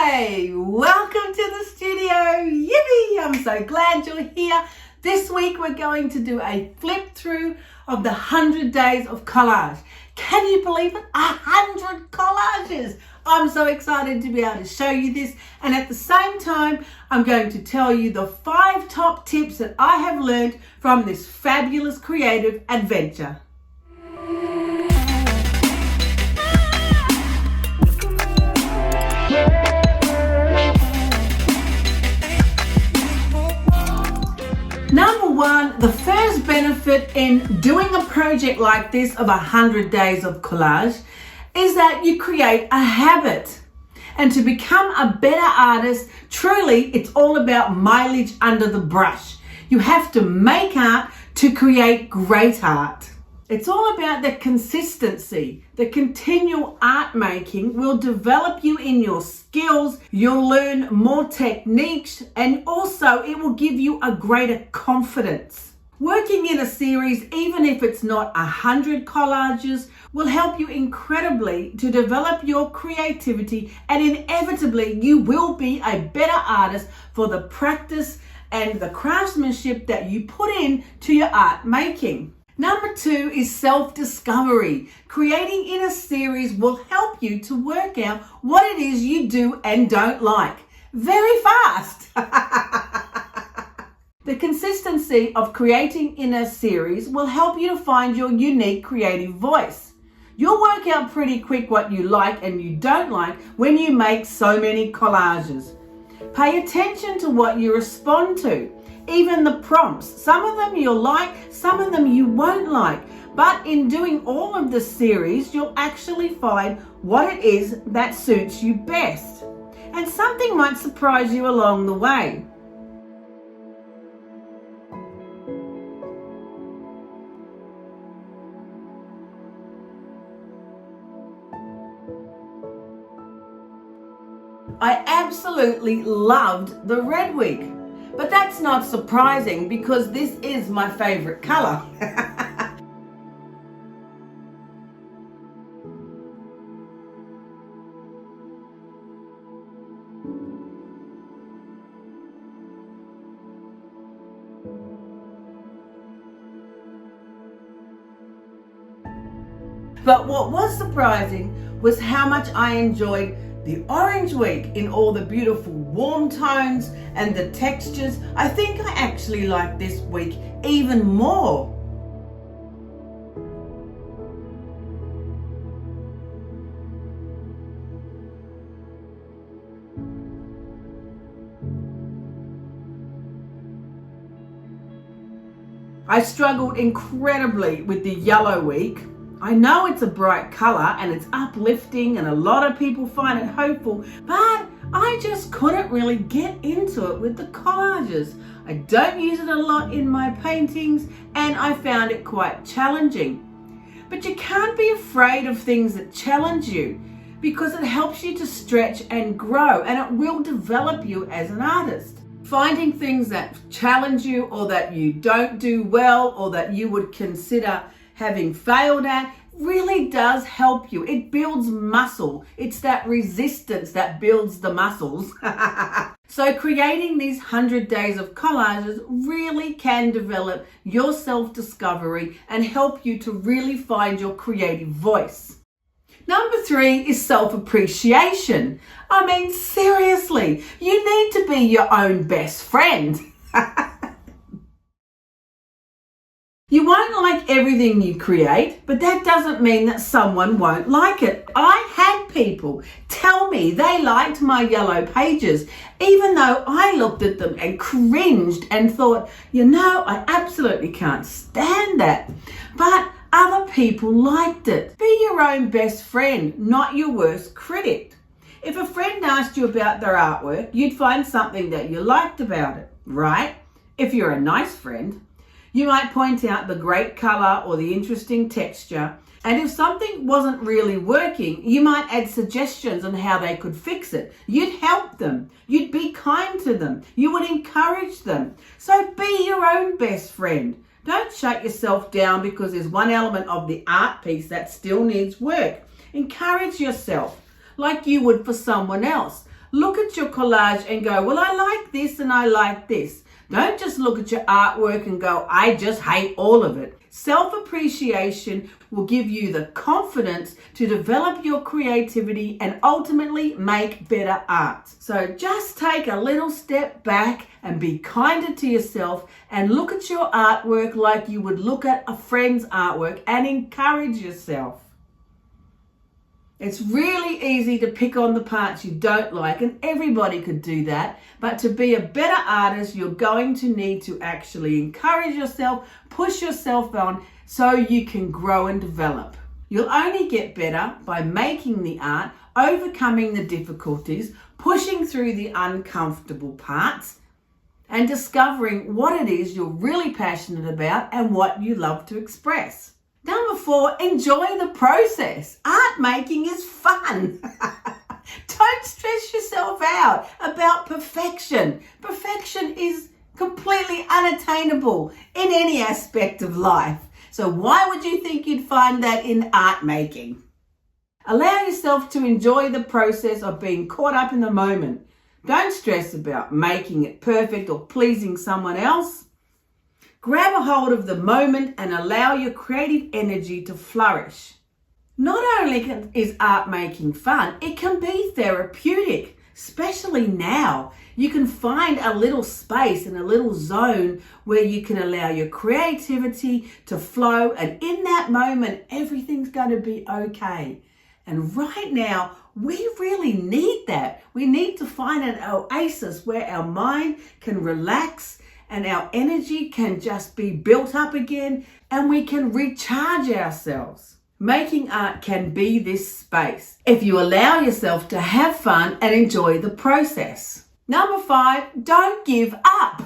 Hi, welcome to the studio. Yippee! I'm so glad you're here. This week we're going to do a flip through of the 100 days of collage. Can you believe it? 100 collages. I'm so excited to be able to show you this, and at the same time I'm going to tell you the 5 top tips that I have learned from this fabulous creative adventure. Number 1, the first benefit in doing a project like this of 100 days of collage is that you create a habit. And to become a better artist, truly, it's all about mileage under the brush. You have to make art to create great art. It's all about the consistency. The continual art making will develop you in your skills. You'll learn more techniques, and also it will give you a greater confidence. Working in a series, even if it's not 100 collages, will help you incredibly to develop your creativity, and inevitably you will be a better artist for the practice and the craftsmanship that you put in to your art making. Number 2 is self-discovery. Creating in a series will help you to work out what it is you do and don't like very fast. The consistency of creating in a series will help you to find your unique creative voice. You'll work out pretty quick what you like and you don't like when you make so many collages. Pay attention to what you respond to. Even the prompts, some of them you'll like, some of them you won't like. But in doing all of the series, you'll actually find what it is that suits you best. And something might surprise you along the way. I absolutely loved the red wig. But that's not surprising because this is my favorite color. But what was surprising was how much I enjoyed the orange wig in all the beautiful warm tones and the textures. I think I actually like this wig even more. I struggled incredibly with the yellow wig. I know it's a bright color and it's uplifting and a lot of people find it hopeful, but I just couldn't really get into it with the collages. I don't use it a lot in my paintings and I found it quite challenging. But you can't be afraid of things that challenge you because it helps you to stretch and grow, and it will develop you as an artist. Finding things that challenge you or that you don't do well or that you would consider having failed at really does help you. It builds muscle. It's that resistance that builds the muscles. So creating these 100 days of collages really can develop your self-discovery and help you to really find your creative voice. Number 3 is self-appreciation. I mean, seriously, you need to be your own best friend. You won't like everything you create, but that doesn't mean that someone won't like it. I had people tell me they liked my yellow pages, even though I looked at them and cringed and thought, I absolutely can't stand that. But other people liked it. Be your own best friend, not your worst critic. If a friend asked you about their artwork, you'd find something that you liked about it, right? If you're a nice friend. You might point out the great color or the interesting texture, and if something wasn't really working, you might add suggestions on how they could fix it. You'd help them. You'd be kind to them. You would encourage them. So be your own best friend. Don't shut yourself down because there's one element of the art piece that still needs work. Encourage yourself like you would for someone else. Look at your collage and go, well, I like this and I like this. Don't just look at your artwork and go, I just hate all of it. Self-appreciation will give you the confidence to develop your creativity and ultimately make better art. So just take a little step back and be kinder to yourself and look at your artwork like you would look at a friend's artwork and encourage yourself. It's really easy to pick on the parts you don't like, and everybody could do that. But to be a better artist, you're going to need to actually encourage yourself, push yourself on so you can grow and develop. You'll only get better by making the art, overcoming the difficulties, pushing through the uncomfortable parts, and discovering what it is you're really passionate about and what you love to express. Number 4, enjoy the process. Art making is fun. Don't stress yourself out about perfection. Perfection is completely unattainable in any aspect of life. So why would you think you'd find that in art making? Allow yourself to enjoy the process of being caught up in the moment. Don't stress about making it perfect or pleasing someone else. Grab a hold of the moment and allow your creative energy to flourish. Not only is art making fun, it can be therapeutic, especially now. You can find a little space and a little zone where you can allow your creativity to flow, and in that moment, everything's going to be okay. And right now, we really need that. We need to find an oasis where our mind can relax and our energy can just be built up again and we can recharge ourselves. Making art can be this space if you allow yourself to have fun and enjoy the process. Number 5, don't give up.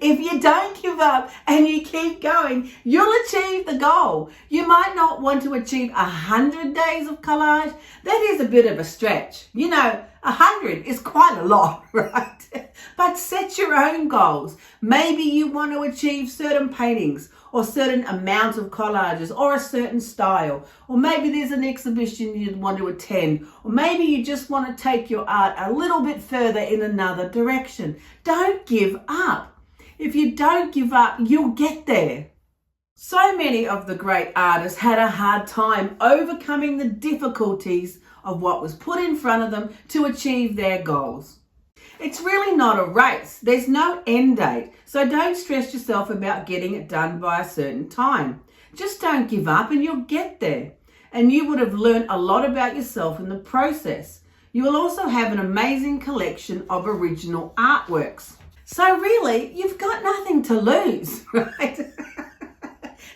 If you don't give up and you keep going, you'll achieve the goal. You might not want to achieve 100 days of collage. That is a bit of a stretch. 100 is quite a lot, right? But set your own goals. Maybe you want to achieve certain paintings or certain amounts of collages or a certain style. Or maybe there's an exhibition you'd want to attend. Or maybe you just want to take your art a little bit further in another direction. Don't give up. If you don't give up, you'll get there. So many of the great artists had a hard time overcoming the difficulties of what was put in front of them to achieve their goals. It's really not a race. There's no end date. So don't stress yourself about getting it done by a certain time. Just don't give up and you'll get there. And you would have learned a lot about yourself in the process. You will also have an amazing collection of original artworks. So really, you've got nothing to lose, right?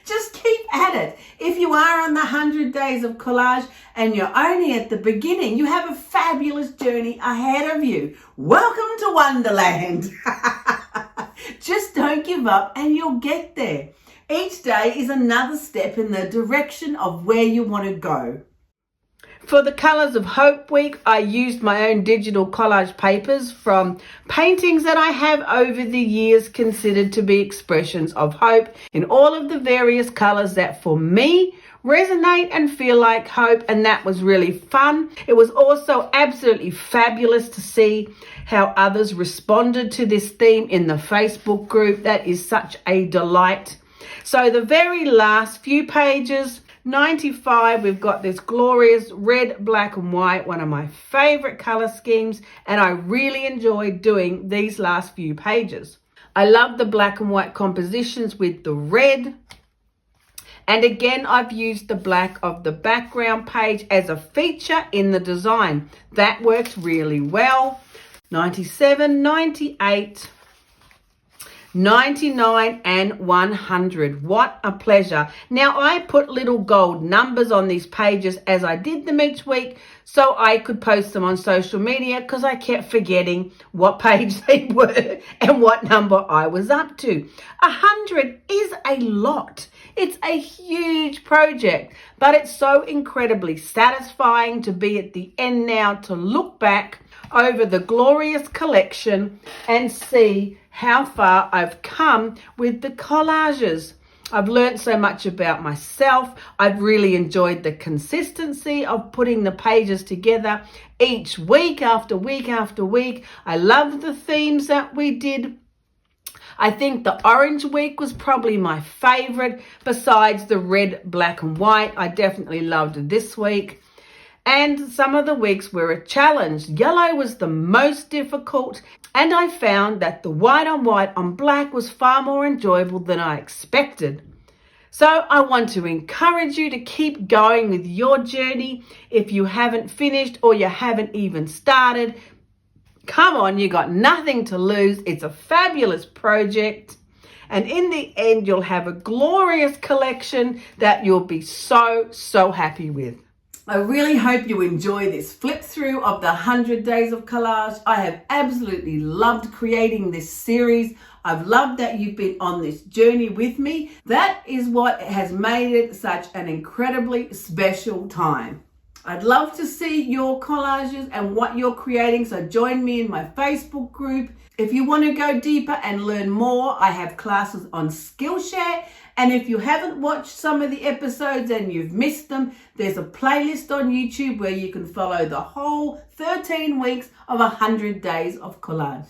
Just keep at it. If you are on the 100 days of collage and you're only at the beginning, you have a fabulous journey ahead of you. Welcome to Wonderland. Just don't give up and you'll get there. Each day is another step in the direction of where you want to go. For the Colours of Hope Week, I used my own digital collage papers from paintings that I have over the years considered to be expressions of hope in all of the various colours that for me resonate and feel like hope, and that was really fun. It was also absolutely fabulous to see how others responded to this theme in the Facebook group. That is such a delight. So the very last few pages, 95, we've got this glorious red, black and white, one of my favorite color schemes, and I really enjoyed doing these last few pages. I love the black and white compositions with the red, and again I've used the black of the background page as a feature in the design. That works really well. 97, 98, 99 and 100. What a pleasure. Now I put little gold numbers on these pages as I did them each week so I could post them on social media because I kept forgetting what page they were and what number I was up to. 100 is a lot. It's a huge project, but it's so incredibly satisfying to be at the end now, to look back over the glorious collection and see how far I've come with the collages. I've learned so much about myself. I've really enjoyed the consistency of putting the pages together each week after week after week. I loved the themes that we did. I think the orange week was probably my favorite besides the red, black and white. I definitely loved this week. And some of the weeks were a challenge. Yellow was the most difficult, and I found that the white on black was far more enjoyable than I expected. So I want to encourage you to keep going with your journey. If you haven't finished or you haven't even started, come on, you got nothing to lose. It's a fabulous project. And in the end, you'll have a glorious collection that you'll be so happy with. I really hope you enjoy this flip through of the 100 Days of Collage. I have absolutely loved creating this series. I've loved that you've been on this journey with me. That is what has made it such an incredibly special time. I'd love to see your collages and what you're creating, so join me in my Facebook group. If you want to go deeper and learn more, I have classes on Skillshare. And if you haven't watched some of the episodes and you've missed them, there's a playlist on YouTube where you can follow the whole 13 weeks of 100 Days of Collage.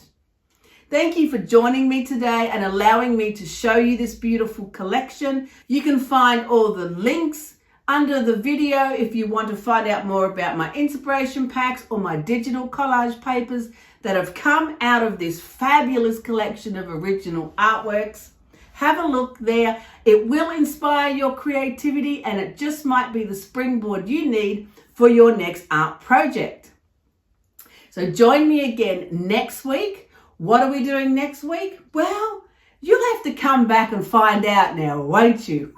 Thank you for joining me today and allowing me to show you this beautiful collection. You can find all the links under the video if you want to find out more about my inspiration packs or my digital collage papers that have come out of this fabulous collection of original artworks. Have a look there. It will inspire your creativity, and it just might be the springboard you need for your next art project. So join me again next week. What are we doing next week? Well, you'll have to come back and find out now, won't you?